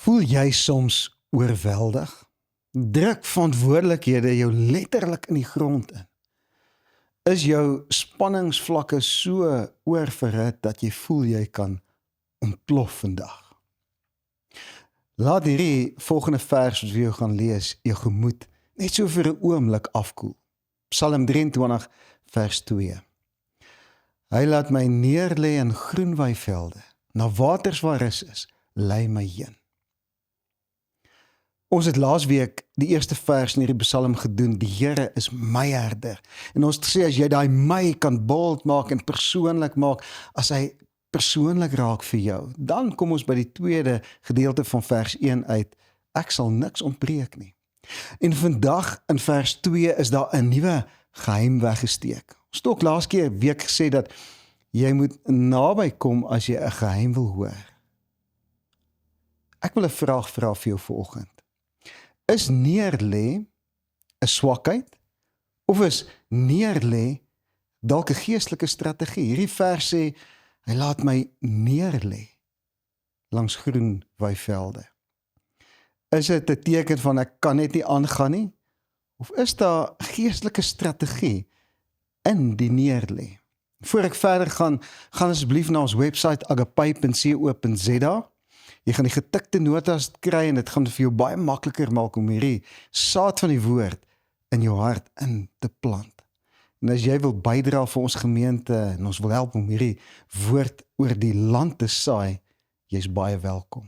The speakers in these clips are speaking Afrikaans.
Voel jy soms oorweldig? Druk verantwoordelikhede jou letterlik in die grond in? Is jou spanningsvlakke so oorverhit dat jy voel jy kan ontplof vandag? Laat hierdie volgende vers wat we jou gaan lees, jou gemoed net so vir 'n oomblik afkoel. Psalm 23 vers 2. Hy laat my neerlê in groen weivelde, na waters waar rus is, lei my heen. Ons het laasweek die eerste vers in hierdie Psalm gedoen, die Here is my herder. En ons het gesê, as jy daai my kan bold maak en persoonlik maak, as hy persoonlik raak vir jou, dan kom ons by die tweede gedeelte van vers 1 uit, ek sal niks ontbreek nie. En vandag in vers 2 is daar 'n nuwe geheim weggesteek. Ons het ook laas keer week gesê dat jy moet naby kom as jy 'n geheim wil hoor. Ek wil 'n vraag vra vir jou vanoggend. Is neerlê 'n swakheid of is neerlê dalk 'n geestelike strategie? Hierdie vers sê hy laat my neerlê langs groen weivelde. Is dit 'n teken van ek kan net nie aangaan nie? Of is daar geestelike strategie in die neerlê? Voor ek verder gaan asseblief na ons webwerf agape.co.za. Jy gaan die getikte notas kry en dit gaan vir jou baie makliker maak om hierdie saad van die woord in jou hart in te plant. En as jy wil bydra vir ons gemeente en ons wil help om hierdie woord oor die land te saai, jy's baie welkom.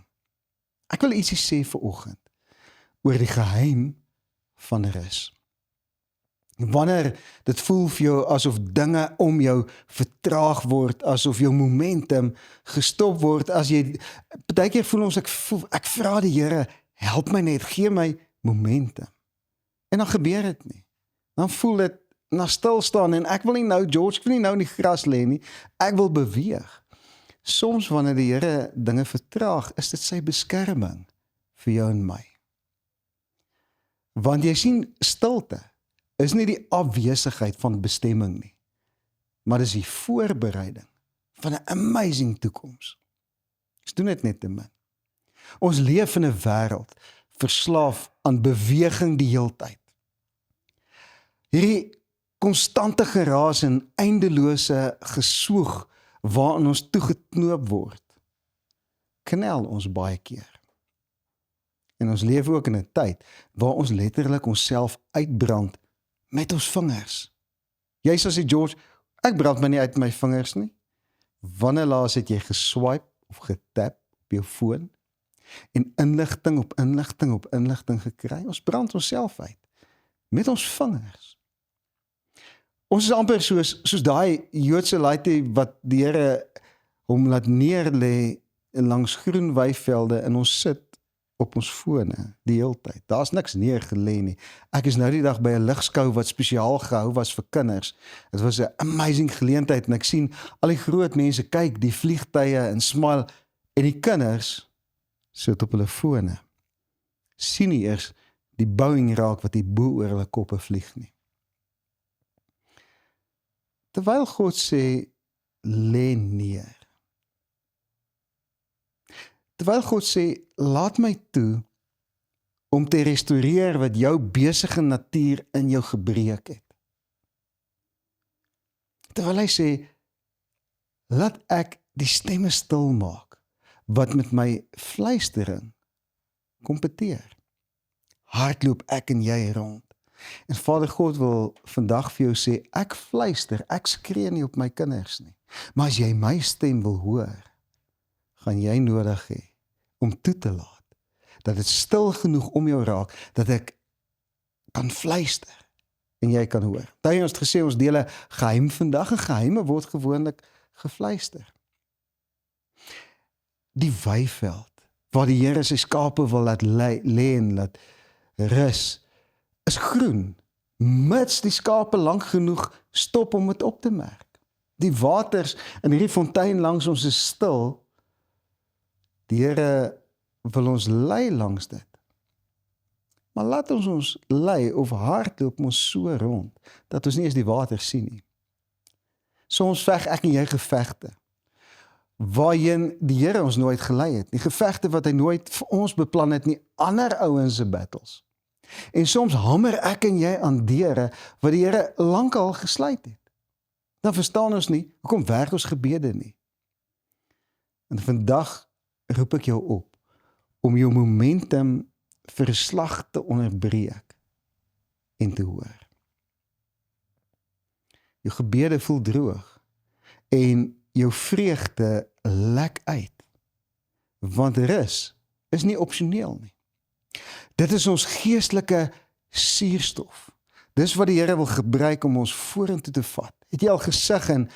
Ek wil ietsie sê vanoggend oor die geheim van rus. Wanneer dit voel vir jou asof dinge om jou vertraag word, asof jou momentum gestop word, as jy, partykeer voel ons, ek vra die Here, help my net, gee my momentum. En dan gebeur dit nie. Dan voel dit na stilstaan en ek wil nie nou, George, ek wil nie nou in die gras lê nie, ek wil beweeg. Soms wanneer die Here dinge vertraag, is dit sy beskerming vir jou en my. Want jy sien, stilte is nie die afwesigheid van bestemming nie, maar dis die voorbereiding van 'n amazing toekoms. Ons doen dit net te min. Ons leef in 'n wêreld verslaaf aan beweging die heeltyd. Hierdie konstante geraas en eindelose geswoeg waarin ons toegeknoop word, knel ons baie keer. En ons leef ook in 'n tyd waar ons letterlik onsself uitbrand met ons vingers. Jy sal sê, George, ek brand my nie uit my vingers nie. Wanneer laas het jy geswipe of getap op jou foon en inligting op inligting op inligting gekry? Ons brand onsself uit met ons vingers. Ons is amper soos daai Joodse laaitie wat die Here hom laat neerlê langs groen weivelde en ons sit op ons fone die hele tyd. Daar's niks neergelê nie. Ek is nou die dag by 'n ligskou wat spesiaal gehou was vir kinders. Dit was 'n amazing geleentheid en ek sien al die groot mense kyk, die vliegtye en smile en die kinders sit op hulle fone. Sien nie eers die Boeing raak wat die bo oor hulle koppe vlieg nie. Terwyl God sê, lê neer. Terwyl God sê, laat my toe om te restoreer wat jou besige natuur in jou gebreek het. Terwyl hy sê, laat ek die stemme stil maak wat met my fluistering kompeteer. Hardloop ek en jy rond. En Vader God wil vandag vir jou sê, ek fluister, ek skree nie op my kinders nie. Maar as jy my stem wil hoor, gaan jy nodig hê om toe te laat, dat dit stil genoeg om jou raak, dat ek kan fluister en jy kan hoor. Daai ons het gesê, ons deel 'n geheim vandag, en geheime word gewoonlik gefluister. Die weiveld, waar die Here sy skape wil laat lê en laat rus, is groen, mits die skape lank genoeg stop om dit op te merk. Die waters in hierdie fontein langs ons is stil. Die Here wil ons lei langs dit. Maar laat ons lei of hardloop ons so rond, dat ons nie eens die water sien nie. Soms veg ek en jy gevegte. waarheen die Here ons nooit gelei het nie, gevegte wat hy nooit vir ons beplan het nie, ander ouens se battles. En soms hamer ek en jy aan deure wat die Here lankal gesluit het. Dan verstaan ons nie, hoekom werk ons gebede nie. En vandag roep ek jou op, om jou momentum vir 'n slag te onderbreek en te hoor. Jou gebede voel droog en jou vreugde lek uit, want rus is nie opsioneel nie. Dit is ons geestelike suurstof. Dis wat die Here wil gebruik om ons vorentoe te vat. Het jy al gesig en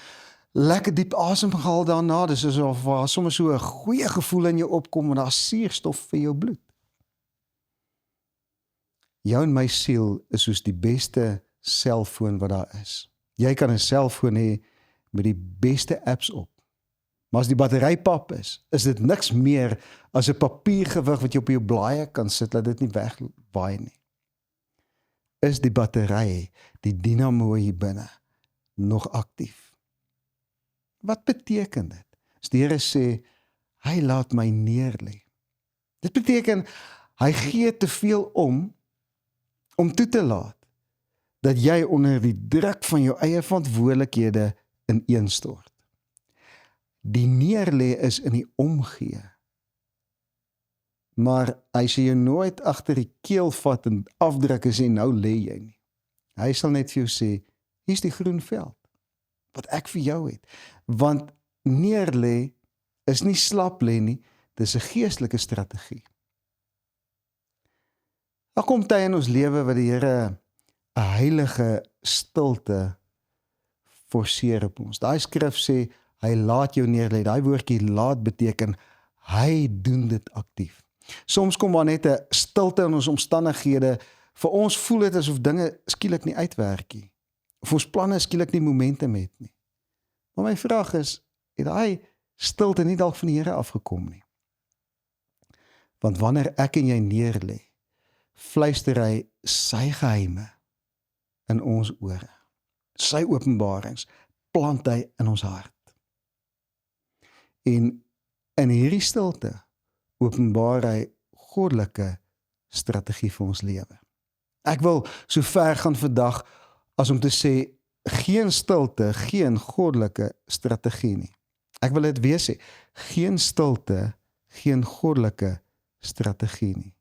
lekker diep asem gehaal daarna? Dis asof daar sommer so 'n goeie gevoel in jou opkom en daar suurstof vir jou bloed. Jou en my siel is soos die beste selfoon wat daar is. Jy kan 'n selfoon hê met die beste apps op. Maar as die battery pap is dit niks meer as 'n papiergewig wat jy op jou blaaie kan sit, laat dit nie wegwaai nie. Is die battery, die dynamo hier binne, nog aktief? Wat beteken dit? As die Here sê, hy laat my neerlê. Dit beteken, hy gee te veel om toe te laat, dat jy onder die druk van jou eie verantwoordelikhede ineenstort. Die neerlê is in die omgee. Maar hy sê jou nooit agter die keel vat en afdruk en sê, nou lê jy nie. Hy sal net vir jou sê, hier's die groen veld, wat ek vir jou het. Want neerlê is nie slap lê nie, dis 'n geestelike strategie. Daar kom tye in ons lewe wat die Here 'n heilige stilte forceer op ons. Daai skrif sê, hy laat jou neerlê. Daai woordjie laat beteken, hy doen dit aktief. Soms kom maar net 'n stilte in ons omstandighede, vir ons voel dit asof dinge skielik nie uitwerk nie. Of ons planne skielik nie momentum het nie. Maar my vraag is, het daai stilte nie dalk van die Here afgekom nie? Want wanneer ek en jy neerlê, fluister hy sy geheime in ons ore. Sy openbarings plant hy in ons hart. En in hierdie stilte openbaar hy goddelike strategie vir ons lewe. Ek wil so ver gaan vandag as om te sê, geen stilte, geen goddelike strategie nie. Ek wil dit weer sê, geen stilte, geen goddelike strategie nie.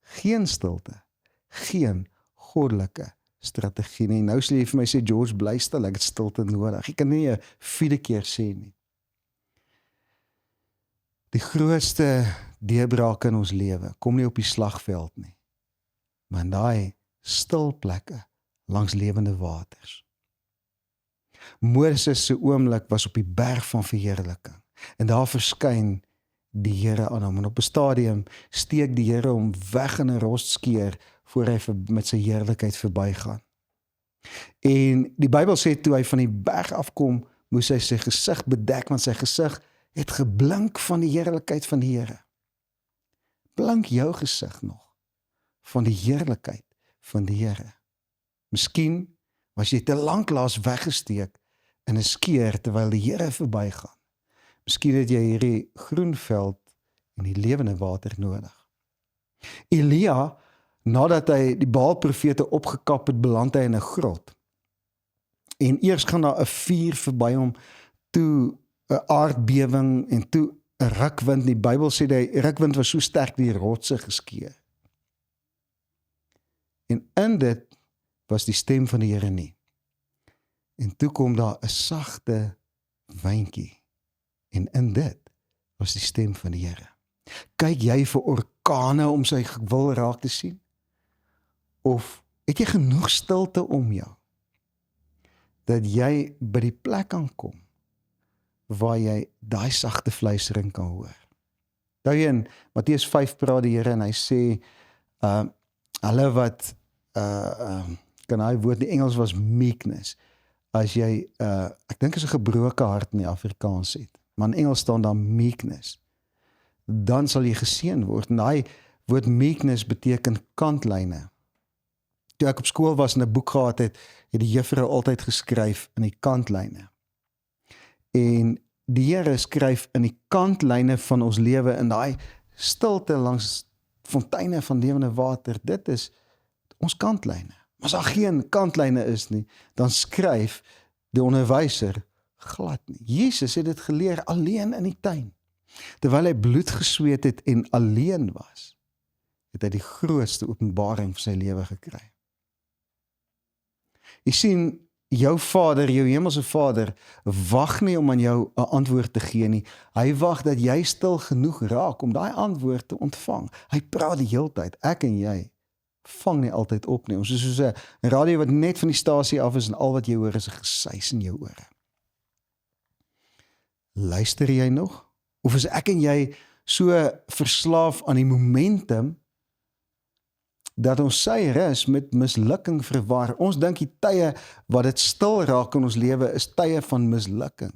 Geen stilte, geen goddelike strategie nie. Nou sê jy vir my sê, George, bly stil, ek het stilte nodig. Ek kan nie 'n 4de keer sê nie. Die grootste deurbrake in ons lewe kom nie op die slagveld nie, maar in daai stil plekke langs lewende waters. Moses se oomblik was op die berg van verheerliking en daar verskyn die Here aan hom en op 'n stadium steek die Here hom weg in 'n rostskeer voor hy met sy heerlikheid verbygaan. En die Bybel sê toe hy van die berg afkom, moes hy sy gesig bedek, want sy gesig het geblink van die heerlikheid van die Here. Blink jou gesig nog van die heerlikheid van die Here? Miskien was jy te lanklaas weggesteek in 'n skeer terwyl die Here verbygaan. Miskien het jy hierdie groen veld en die lewende water nodig. Elia, nadat hy die Baal-profete opgekap het, beland hy in 'n grot. En eers gaan daar 'n vuur verby hom, toe 'n aardbewing en toe 'n rukwind. Die Bybel sê die rukwind was so sterk die rotse geskeur. En in dit was die stem van die Here nie. En toe kom daar 'n sagte wyntjie. En in dit was die stem van die Here. Kyk jy vir orkane om sy wil raak te sien? Of het jy genoeg stilte om jou, dat jy by die plek kan kom, waar jy daai sagte fluistering kan hoor? Nou in Matteus 5 praat die Here en hy sê, hulle wat, kan hy woord in Engels was meekness, as jy, ek dink is 'n gebroke hart in die Afrikaans het, maar in Engels staan daar meekness, dan sal jy geseën word. En daai woord meekness beteken kantlyne. Toe ek op skool was en 'n boek gehad het, het die juffrou altyd geskryf in die kantlyne. En die Here skryf in die kantlyne van ons lewe, in daai stilte langs fonteine van lewende water, dit is ons kantlyne. Maar as daar geen kantlyne is nie, dan skryf die onderwyser glad nie. Jesus het dit geleer alleen in die tuin. Terwyl hy bloed gesweet het en alleen was, het hy die grootste openbaring vir sy lewe gekry. Jy sien, jou Vader, jou hemelse Vader, wag nie om aan jou 'n antwoord te gee nie. Hy wag dat jy stil genoeg raak om daai antwoord te ontvang. Hy praat die heeltyd. Ek en jy vang nie altyd op nie. Ons is soos 'n radio wat net van die stasie af is en al wat jy hoor is 'n gesuis in jou ore. Luister jy nog? Of is ek en jy so verslaaf aan die momentum dat ons sy rus met mislukking verwar? Ons dink die tye wat dit stil raak in ons lewe is tye van mislukking.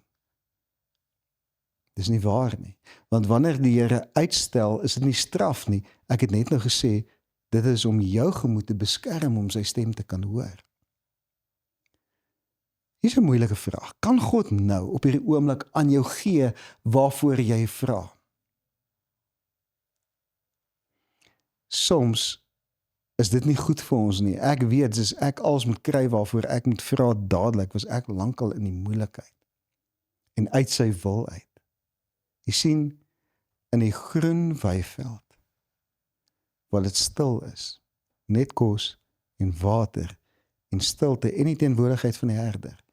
Dis nie waar nie. Want wanneer die Here uitstel, is dit nie straf nie. Ek het net nou gesê, dit is om jou gemoed te beskerm om sy stem te kan hoor. Hier is 'n moeilike vraag. Kan God nou op hierdie oomblik aan jou gee waarvoor jy vra? Soms is dit nie goed vir ons nie. Ek weet, as ek alles moet kry waarvoor ek moet vra dadelik, was ek lankal in die moeilikheid. En uit sy wil uit. Jy sien, in die groen weiveld, waar dit stil is, net kos en water en stilte en die teenwoordigheid van die herder,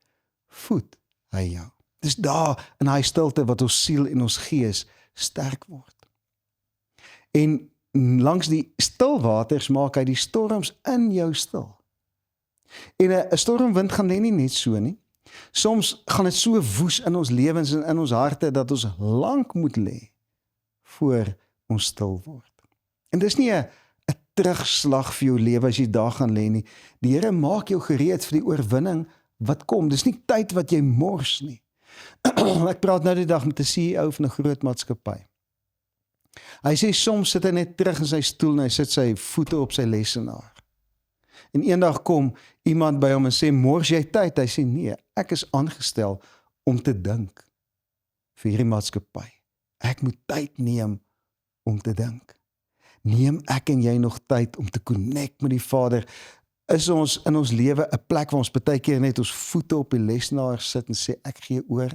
voed hy jou. Dis daar in hy stilte wat ons siel en ons gees sterk word. En langs die stilwaters maak hy die storms in jou stil. En 'n stormwind gaan nie net so nie. Soms gaan dit so woes in ons lewens en in ons harte dat ons lank moet lê voor ons stil word. En dis nie 'n terugslag vir jou lewe as jy daar gaan lê nie. Die Here maak jou gereed vir die oorwinning wat kom. Dis nie tyd wat jy mors nie. Ek praat nou die dag met 'n CEO van 'n groot maatskappy. Hy sê soms sit hy net terug in sy stoel en hy sit sy voete op sy lesenaar. En eendag kom iemand by hom en sê, mors jy tyd? Hy sê, nee, ek is aangestel om te dink vir hierdie maatskappy. Ek moet tyd neem om te dink. Neem ek en jy nog tyd om te connect met die Vader? Is ons in ons lewe 'n plek waar ons baie keer net ons voete op die lesenaar sit en sê, ek gee oor?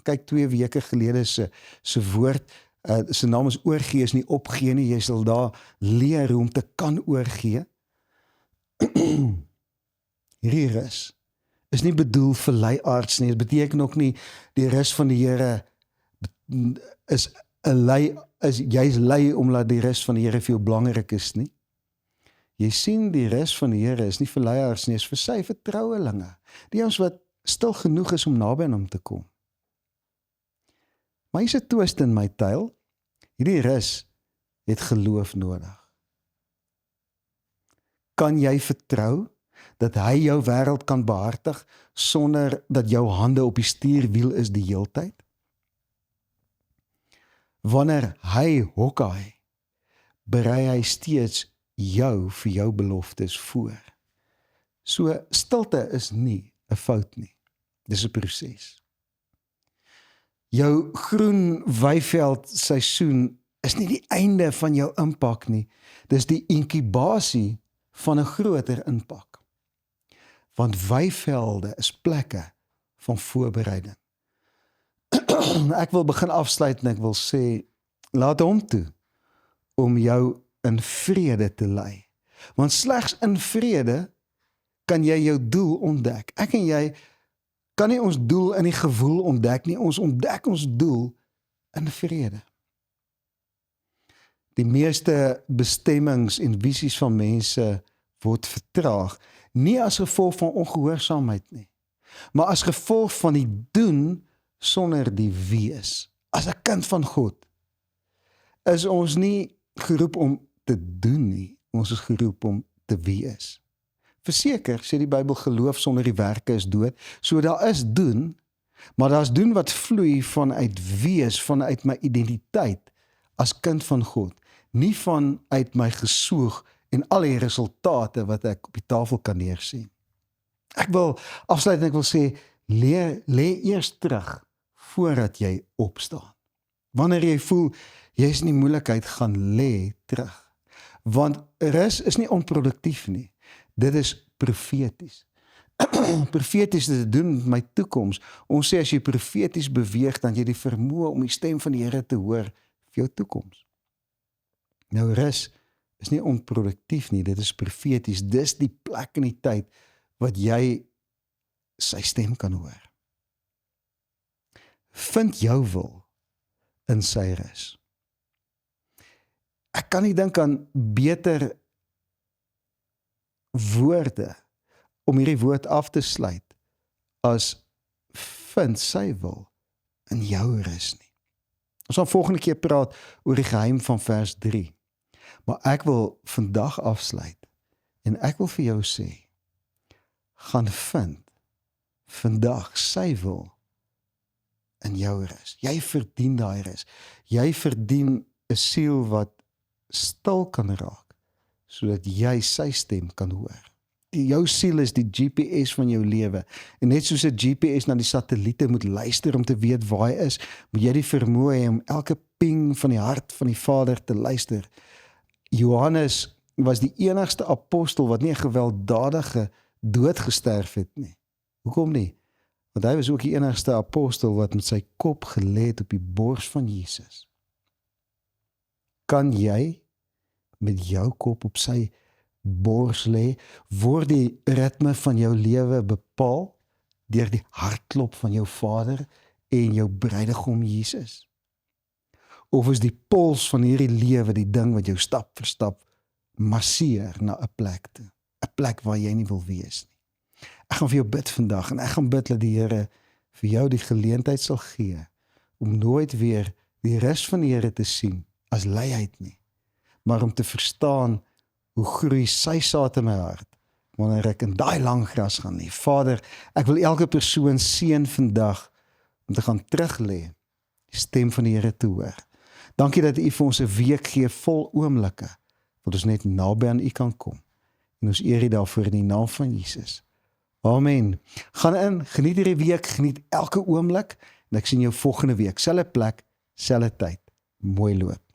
Kyk, 2 weke gelede se woord, sy naam is oorgee, is nie opgee nie. Jy sal daar leer hoe om te kan oorgee. Hierdie rus is nie bedoel vir leiaards nie. Dit beteken ook nie die rus van die Here is 'n jy's lei omdat die rus van die Here vir jou belangrik is nie. Jy sien, die rus van die Here is nie vir leiaards nie, is vir sy vertrouelinge. Die ons wat stil genoeg is om naby aan hom te kom. Maar hier's 'n twist in my tale. Hierdie rus het geloof nodig. Kan jy vertrou dat hy jou wêreld kan behartig sonder dat jou hande op die stuurwiel is die heeltyd? Wanneer hy hokkie, berei hy steeds jou vir jou beloftes voor. So stilte is nie 'n fout nie. Dis 'n proses. Jou groen weiveld seisoen is nie die einde van jou impak nie. Dis die inkubasie van 'n groter impak. Want weivelde is plekke van voorbereiding. Ek wil begin afsluit en ek wil sê, laat hom toe om jou in vrede te lei. Want slegs in vrede kan jy jou doel ontdek. Ek en jy kan nie ons doel in die gewoel ontdek nie. Ons ontdek ons doel in vrede. Die meeste bestemmings en visies van mense word vertraag, nie as gevolg van ongehoorsaamheid nie, maar as gevolg van die doen sonder die wees. As 'n kind van God is ons nie geroep om te doen nie, ons is geroep om te wees. Verseker, sê die Bybel, geloof sonder die werke is dood. So daar is doen, maar daar is doen wat vloei vanuit wees, vanuit my identiteit as kind van God, nie vanuit my gesoog en al die resultate wat ek op die tafel kan neersien. Ek wil afsluit en ek wil sê, lê eers terug voordat jy opstaan. Wanneer jy voel, jy is in die moeilikheid, gaan lê terug. Want rus is nie onproduktief nie. Dit is profeties. Profeties te doen met my toekoms. Ons sê as jy profeties beweeg, dan jy die vermoë om die stem van die Here te hoor vir jou toekoms. Nou rus is nie onproduktief nie, dit is profeties. Dis die plek in die tyd wat jy sy stem kan hoor. Vind jou wil in sy rus. Ek kan nie dink aan beter woorde om hierdie woord af te sluit as vind sy wil in jou rus nie. Ons gaan volgende keer praat oor die geheim van vers 3. Maar ek wil vandag afsluit en ek wil vir jou sê, gaan vind vandag sy wil in jou rus. Jy verdien daai rus. Jy verdien 'n siel wat stil kan raak, sodat jy sy stem kan hoor. Jou siel is die GPS van jou lewe. En net soos 'n GPS na die satelliete moet luister om te weet waar hy is, moet jy die vermoë hê om elke ping van die hart van die Vader te luister. Johannes was die enigste apostel wat nie 'n gewelddadige dood gesterf het nie. Hoekom nie? Want hy was ook die enigste apostel wat met sy kop gelê het op die bors van Jesus. Kan jy met jou kop op sy bors lê, word die ritme van jou lewe bepaal deur die hartklop van jou Vader en jou bruidegom Jesus? Of is die pols van hierdie lewe die ding wat jou stap vir stap masseer na 'n plek toe, 'n plek waar jy nie wil wees nie? Ek gaan vir jou bid vandag en ek gaan bid dat die Here vir jou die geleentheid sal gee om nooit weer die rus van die Here te sien as luiheid nie, maar om te verstaan hoe groei sy saad in my hart wanneer ek in daai lang gras gaan lê. Vader, ek wil elke persoon seën vandag om te gaan terug lê, die stem van die Here te hoor. Dankie dat U vir ons 'n week gee vol oomblikke wat ons net naby aan U kan kom. En ons eer U daarvoor in die naam van Jesus. Amen. Gaan in, geniet hierdie week, geniet elke oomblik en ek sien jou volgende week, selfde plek, selfde tyd. Mooi loop.